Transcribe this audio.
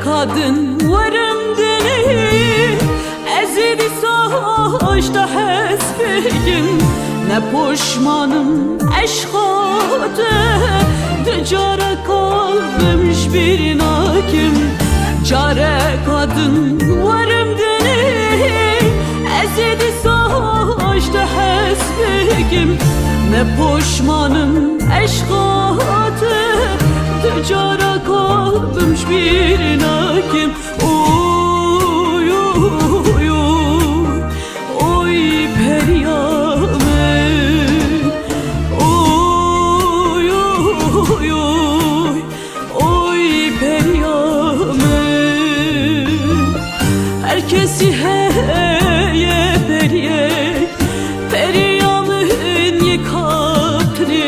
kadın varım deni ezidi saçta hesbigim ne pişmanım eşkade Cara kalmış bir nakim Care kadın varım deni ezidi saçta hesbigim ne pişmanım eşkade Cara kalmış bir nakim Oy oy oy Oy Periyamen Oy oy oy